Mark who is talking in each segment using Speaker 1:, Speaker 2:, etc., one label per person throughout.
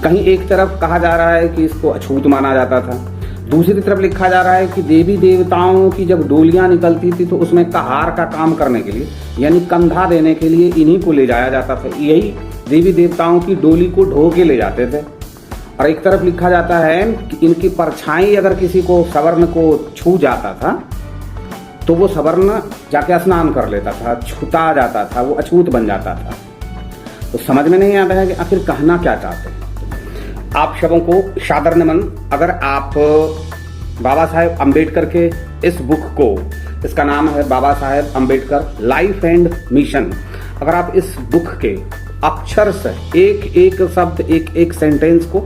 Speaker 1: कहीं एक तरफ कहा जा रहा है कि इसको अछूत माना जाता था, दूसरी तरफ लिखा जा रहा है कि देवी देवताओं की जब डोलियां निकलती थी तो उसमें कहार का काम करने के लिए यानी कंधा देने के लिए इन्हीं को ले जाया जाता था, यही देवी देवताओं की डोली को ढो के ले जाते थे। और एक तरफ लिखा जाता है कि इनकी परछाई अगर किसी को सवर्ण को छू जाता था तो वो सवर्ण जाके स्नान कर लेता था, छूता जाता था, वो अछूत बन जाता था। तो समझ में नहीं आता है कि आखिर कहना क्या चाहते हैं। आप सबों को सादर नमन। अगर आप बाबा साहेब अम्बेडकर के इस बुक को, इसका नाम है Baba Saheb Ambedkar life and mission, अगर आप इस बुक के अक्षर से एक एक शब्द, एक एक सेंटेंस को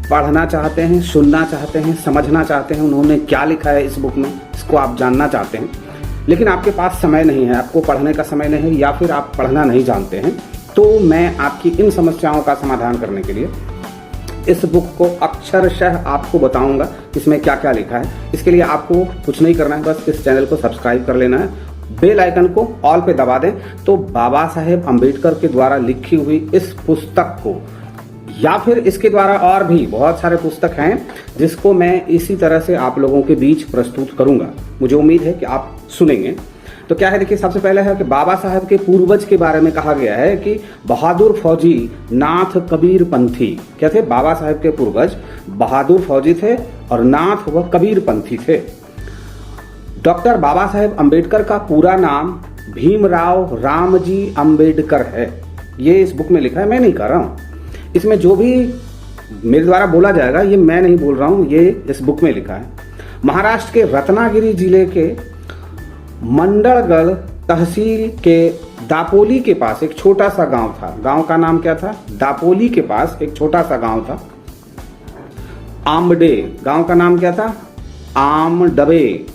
Speaker 1: पढ़ना चाहते हैं, सुनना चाहते हैं, समझना चाहते हैं, उन्होंने क्या लिखा है इस बुक में, इसको आप जानना चाहते हैं, लेकिन आपके पास समय नहीं है, आपको पढ़ने का समय नहीं है, या फिर आप पढ़ना नहीं जानते हैं, तो मैं आपकी इन समस्याओं का समाधान करने के लिए इस बुक को अक्षरशः आपको बताऊंगा इसमें क्या क्या लिखा है। इसके लिए आपको कुछ नहीं करना है, बस इस चैनल को सब्सक्राइब कर लेना है, बेल आइकन को ऑल पे दबा दें, तो बाबा साहेब अम्बेडकर के द्वारा लिखी हुई इस पुस्तक को, या फिर इसके द्वारा और भी बहुत सारे पुस्तक हैं जिसको मैं इसी तरह से आप लोगों के बीच प्रस्तुत करूंगा। मुझे उम्मीद है कि आप सुनेंगे। तो क्या है, देखिए, सबसे पहले है कि बाबा साहेब के पूर्वज के बारे में कहा गया है कि बहादुर फौजी नाथ कबीर पंथी। क्या थे? बाबा साहेब के पूर्वज बहादुर फौजी थे और नाथ व कबीर पंथी थे। डॉक्टर बाबा साहेब अम्बेडकर का पूरा नाम भीमराव रामजी अम्बेडकर है। ये इस बुक में लिखा है, मैं नहीं कर रहा हूं। इसमें जो भी मेरे द्वारा बोला जाएगा ये मैं नहीं बोल रहा हूं, ये इस बुक में लिखा है। महाराष्ट्र के रत्नागिरी जिले के मंडलगढ़ तहसील के दापोली के पास एक छोटा सा गांव था। गांव का नाम क्या था? दापोली के पास एक छोटा सा गांव था, आमडे। गांव का नाम क्या था? आमडबे।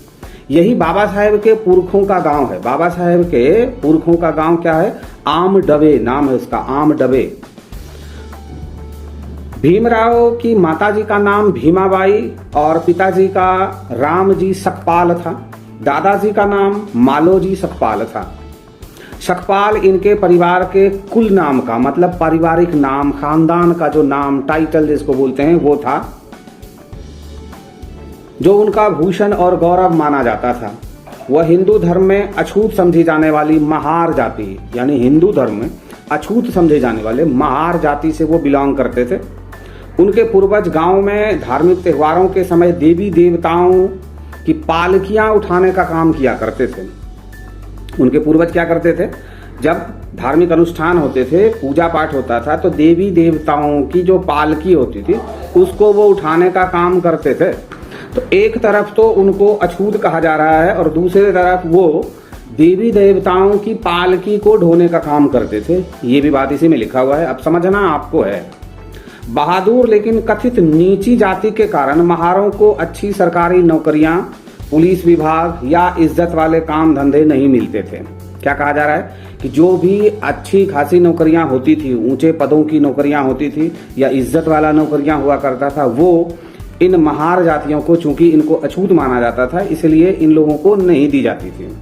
Speaker 1: यही बाबा साहेब के पुरखों का गांव है। बाबा साहेब के पुरखों का गांव क्या है? आमडबे नाम है उसका, आमडबे। भीमराव की माताजी का नाम भीमाबाई और पिताजी का रामजी सकपाल था। दादाजी का नाम मालोजी सकपाल था। सकपाल इनके परिवार के कुल नाम का, मतलब पारिवारिक नाम, खानदान का जो नाम, टाइटल जिसको बोलते हैं, वो था जो उनका भूषण और गौरव माना जाता था। वह हिंदू धर्म में अछूत समझी जाने वाली महार जाति, यानी हिंदू धर्म में अछूत समझे जाने वाले महार जाति से वो बिलोंग करते थे। उनके पूर्वज गांव में धार्मिक त्योहारों के समय देवी देवताओं की पालकियां उठाने का काम किया करते थे। उनके पूर्वज क्या करते थे? जब धार्मिक अनुष्ठान होते थे, पूजा पाठ होता था, तो देवी देवताओं की जो पालकी होती थी उसको वो उठाने का काम करते थे। तो एक तरफ तो उनको अछूत कहा जा रहा है और दूसरी तरफ वो देवी देवताओं की पालकी को ढोने का काम करते थे। ये भी बात इसी में लिखा हुआ है, अब समझना आपको है। बहादुर लेकिन कथित नीची जाति के कारण महारों को अच्छी सरकारी नौकरियां, पुलिस विभाग या इज्जत वाले काम धंधे नहीं मिलते थे। क्या कहा जा रहा है कि जो भी अच्छी खासी नौकरियां होती थी, ऊंचे पदों की नौकरियां होती थी या इज्जत वाला नौकरियां हुआ करता था, वो इन महार जातियों को, चूंकि इनको अछूत माना जाता था, इसलिए इन लोगों को नहीं दी जाती थी।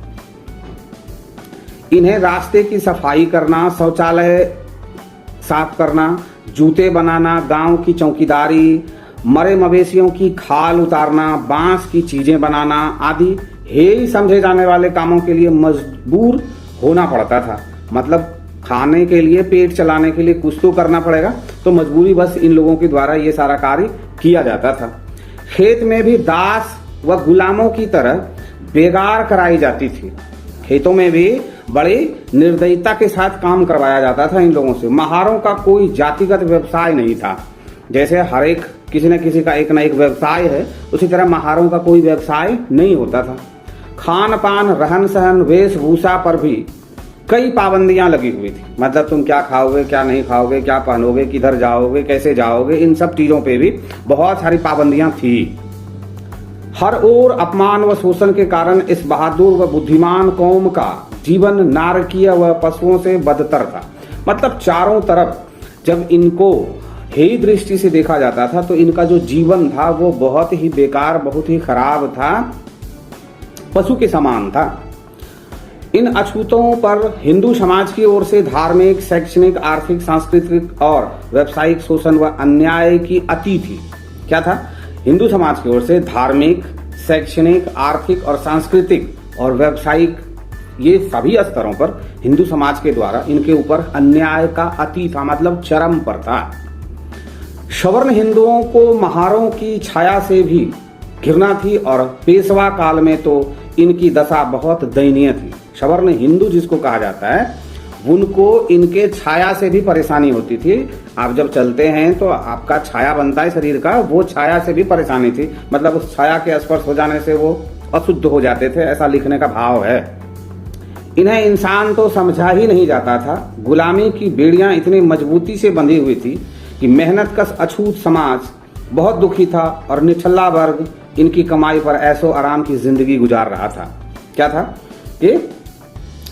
Speaker 1: इन्हें रास्ते की सफाई करना, शौचालय साफ करना, जूते बनाना, गांव की चौकीदारी, मरे मवेशियों की खाल उतारना, बांस की चीजें बनाना आदि हेय समझे जाने वाले कामों के लिए मजबूर होना पड़ता था। मतलब खाने के लिए, पेट चलाने के लिए कुछ तो करना पड़ेगा, तो मजबूरी बस इन लोगों के द्वारा ये सारा कार्य किया जाता था। खेत में भी दास व गुलामों की तरह बेगार कराई जाती थी। खेतों में भी बड़ी निर्दयता के साथ काम करवाया जाता था इन लोगों से। महारों का कोई जातिगत व्यवसाय नहीं था। जैसे हर एक किसी न किसी का एक ना एक व्यवसाय है, उसी तरह महारों का कोई व्यवसाय नहीं होता था। खान पान, रहन सहन, वेशभूषा पर भी कई पाबंदियां लगी हुई थी। मतलब तुम क्या खाओगे, क्या नहीं खाओगे, क्या पहनोगे, किधर जाओगे, कैसे जाओगे, इन सब चीजों पे भी बहुत सारी पाबंदियां थी। हर ओर अपमान व शोषण के कारण इस बहादुर व बुद्धिमान कौम का जीवन नारकीय व पशुओं से बदतर था। मतलब चारों तरफ जब इनको हेय दृष्टि से देखा जाता था तो इनका जो जीवन था वो बहुत ही बेकार, बहुत ही खराब था, पशु के समान था। इन अछूतों पर हिंदू समाज की ओर से धार्मिक, शैक्षणिक, आर्थिक, सांस्कृतिक और व्यावसायिक शोषण व अन्याय की अति थी। क्या था? हिंदू समाज की ओर से धार्मिक, शैक्षणिक, आर्थिक और सांस्कृतिक और व्यावसायिक, ये सभी स्तरों पर हिंदू समाज के द्वारा इनके ऊपर अन्याय का अति था, मतलब चरम पर था। सवर्ण हिंदुओं को महारों की छाया से भी घृणा थी और पेशवा काल में तो इनकी दशा बहुत दयनीय थी। सवर्ण हिंदू जिसको कहा जाता है, उनको इनके छाया से भी परेशानी होती थी। आप जब चलते हैं तो आपका छाया बनता है शरीर का, वो छाया से भी परेशानी थी, मतलब उस छाया के स्पर्श हो जाने से वो अशुद्ध हो जाते थे, ऐसा लिखने का भाव है। इन्हें इंसान तो समझा ही नहीं जाता था। गुलामी की बेड़ियां इतनी मजबूती से बंधी हुई थी कि मेहनत कश अछूत समाज बहुत दुखी था और निचला वर्ग इनकी कमाई पर ऐशो आराम की जिंदगी गुजार रहा था। क्या था? ये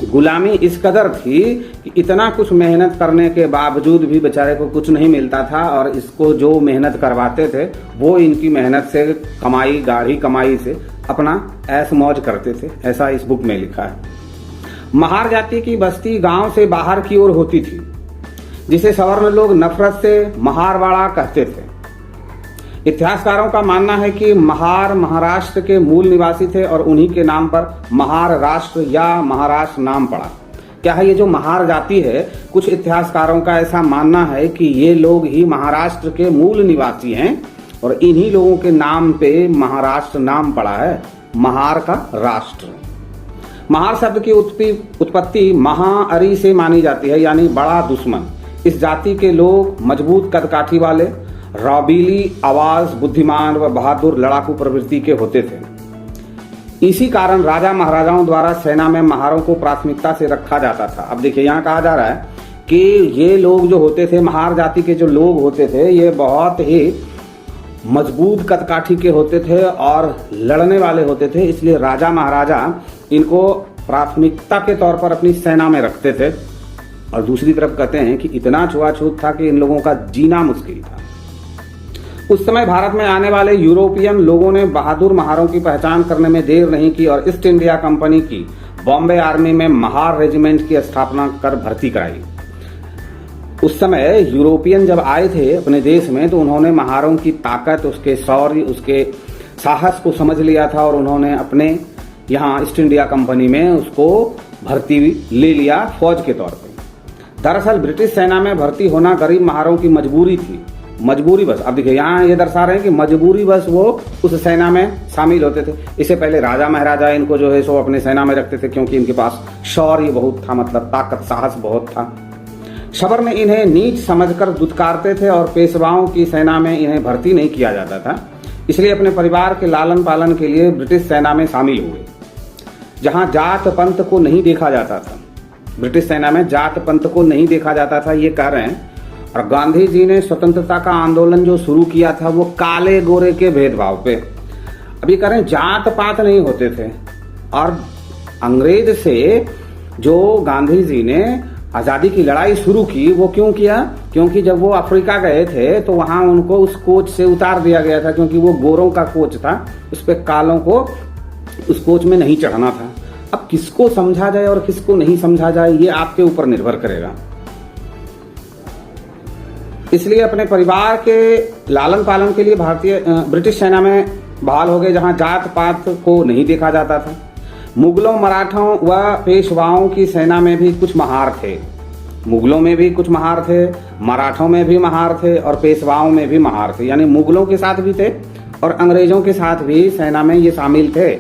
Speaker 1: गुलामी इस कदर थी कि इतना कुछ मेहनत करने के बावजूद भी बेचारे को कुछ नहीं मिलता था और इसको जो मेहनत करवाते थे वो इनकी मेहनत से कमाई, गाढ़ी कमाई से अपना ऐश मौज करते थे, ऐसा इस बुक में लिखा है। महार जाति की बस्ती गांव से बाहर की ओर होती थी, जिसे सवर्ण लोग नफरत से महारवाड़ा कहते थे। इतिहासकारों का मानना है कि महार महाराष्ट्र के मूल निवासी थे और उन्हीं के नाम पर महार राष्ट्र या महाराष्ट्र नाम पड़ा। क्या है? ये जो महार जाति है, कुछ इतिहासकारों का ऐसा मानना है कि ये लोग ही महाराष्ट्र के मूल निवासी हैं और इन्हीं लोगों के नाम पे महाराष्ट्र नाम पड़ा है, महार का राष्ट्र। महार शब्द की उत्पत्ति महाअरी से मानी जाती है, यानी बड़ा दुश्मन। इस जाति के लोग मजबूत कदकाठी वाले, रौबीली आवाज, बुद्धिमान व बहादुर लड़ाकू प्रवृत्ति के होते थे। इसी कारण राजा महाराजाओं द्वारा सेना में महारों को प्राथमिकता से रखा जाता था। अब देखिए, यहाँ कहा जा रहा है कि ये लोग जो होते थे, महार जाति के जो लोग होते थे, ये बहुत ही मजबूत कदकाठी के होते थे और लड़ने वाले होते थे, इसलिए राजा महाराजा इनको प्राथमिकता के तौर पर अपनी सेना में रखते थे। और दूसरी तरफ कहते हैं कि इतना छुआछूत था कि इन लोगों का जीना मुश्किल था। उस समय भारत में आने वाले यूरोपियन लोगों ने बहादुर महारों की पहचान करने में देर नहीं की और ईस्ट इंडिया कंपनी की बॉम्बे आर्मी में महार रेजिमेंट की स्थापना कर भर्ती कराई। उस समय यूरोपियन जब आए थे अपने देश में तो उन्होंने महारों की ताकत, उसके शौर्य, उसके साहस को समझ लिया था और उन्होंने अपने यहाँ ईस्ट इंडिया कंपनी में उसको भर्ती ले लिया फौज के तौर पर। दरअसल ब्रिटिश सेना में भर्ती होना गरीब महारों की मजबूरी थी, मजबूरी बस। अब देखिए, यहाँ ये दर्शा रहे हैं कि मजबूरी बस वो उस सेना में शामिल होते थे। इससे पहले राजा महाराजा इनको जो है सो अपने सेना में रखते थे, क्योंकि इनके पास शौर्य बहुत था, मतलब ताकत, साहस बहुत था। सवर्ण इन्हें नीच समझकर दुत्कारते थे और पेशवाओं की सेना में इन्हें भर्ती नहीं किया जाता था, इसलिए अपने परिवार के लालन पालन के लिए ब्रिटिश सेना में शामिल हुए, जहां जात पंथ को नहीं देखा जाता था। ब्रिटिश सेना में जात पंथ को नहीं देखा जाता था, ये कह रहे हैं। और गांधी जी ने स्वतंत्रता का आंदोलन जो शुरू किया था वो काले गोरे के भेदभाव पे, अभी कह रहे हैं जात पात नहीं होते थे। और अंग्रेज से जो गांधी जी ने आजादी की लड़ाई शुरू की वो क्यों किया? क्योंकि जब वो अफ्रीका गए थे तो वहां उनको उस कोच से उतार दिया गया था, क्योंकि वो गोरों का कोच था, उस पे कालों को उस कोच में नहीं चढ़ना था। अब किसको समझा जाए और किसको नहीं समझा जाए, ये आपके ऊपर निर्भर करेगा। इसलिए अपने परिवार के लालन पालन के लिए भारतीय ब्रिटिश सेना में बहाल हो गए, जहां जात पात को नहीं देखा जाता था। मुगलों, मराठों व पेशवाओं की सेना में भी कुछ महार थे। मुगलों में भी कुछ महार थे, मराठों में भी महार थे और पेशवाओं में भी महार थे, यानी मुगलों के साथ भी थे और अंग्रेजों के साथ भी सेना में ये शामिल थे।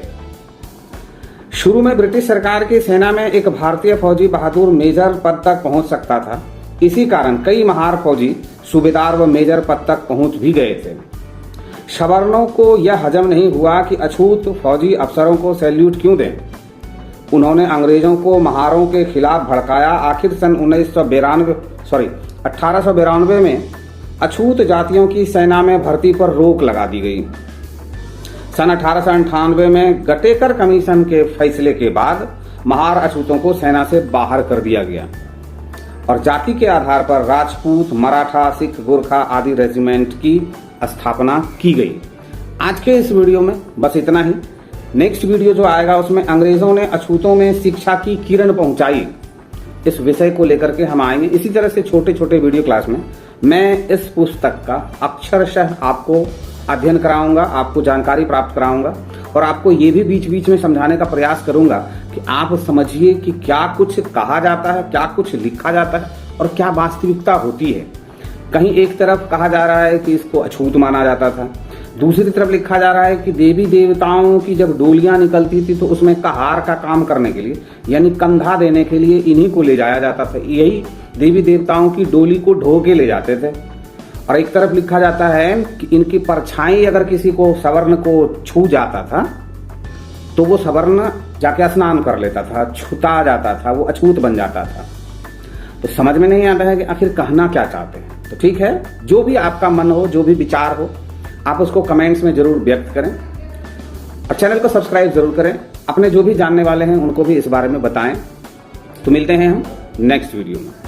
Speaker 1: शुरू में ब्रिटिश सरकार की सेना में एक भारतीय फौजी बहादुर मेजर पद तक पहुंच सकता था। इसी कारण कई महार फौजी सूबेदार व मेजर पद तक पहुंच भी गए थे। सवर्णों को यह हजम नहीं हुआ कि अछूत फौजी अफसरों को सैल्यूट क्यों दें। उन्होंने अंग्रेजों को महारों के खिलाफ भड़काया। आखिर सन 1892 में अछूत जातियों की सेना में भर्ती पर रोक लगा दी गई। सन 1898 में गटेकर कमीशन के फैसले के बाद महार अछूतों को सेना से बाहर कर दिया गया और जाति के आधार पर राजपूत, मराठा, सिख, गोरखा आदि रेजिमेंट की स्थापना की गई। आज के इस वीडियो में बस इतना ही। नेक्स्ट वीडियो जो आएगा उसमें अंग्रेजों ने अछूतों में शिक्षा की किरण पहुंचाई, इस विषय को लेकर के हम आएंगे। इसी तरह से छोटे छोटे वीडियो क्लास में मैं इस पुस्तक का अक्षरशः आपको अध्ययन कराऊंगा, आपको जानकारी प्राप्त कराऊंगा और आपको ये भी बीच बीच में समझाने का प्रयास करूंगा कि आप समझिए कि क्या कुछ कहा जाता है, क्या कुछ लिखा जाता है और क्या वास्तविकता होती है। कहीं एक तरफ कहा जा रहा है कि इसको अछूत माना जाता था, दूसरी तरफ लिखा जा रहा है कि देवी देवताओं की जब डोलियां निकलती थी तो उसमें कहार का काम करने के लिए यानी कंधा देने के लिए इन्हीं को ले जाया जाता था। यही देवी देवताओं की डोली को ढो के ले जाते थे। और एक तरफ लिखा जाता है कि इनकी परछाई अगर किसी को सवर्ण को छू जाता था तो वो सवर्ण जाके स्नान कर लेता था, छूता जाता था, वो अछूत बन जाता था। तो समझ में नहीं आता है कि आखिर कहना क्या चाहते हैं। तो ठीक है, जो भी आपका मन हो, जो भी विचार हो, आप उसको कमेंट्स में जरूर व्यक्त करें और चैनल को सब्सक्राइब जरूर करें। अपने जो भी जानने वाले हैं उनको भी इस बारे में बताएं। तो मिलते हैं हम नेक्स्ट वीडियो में।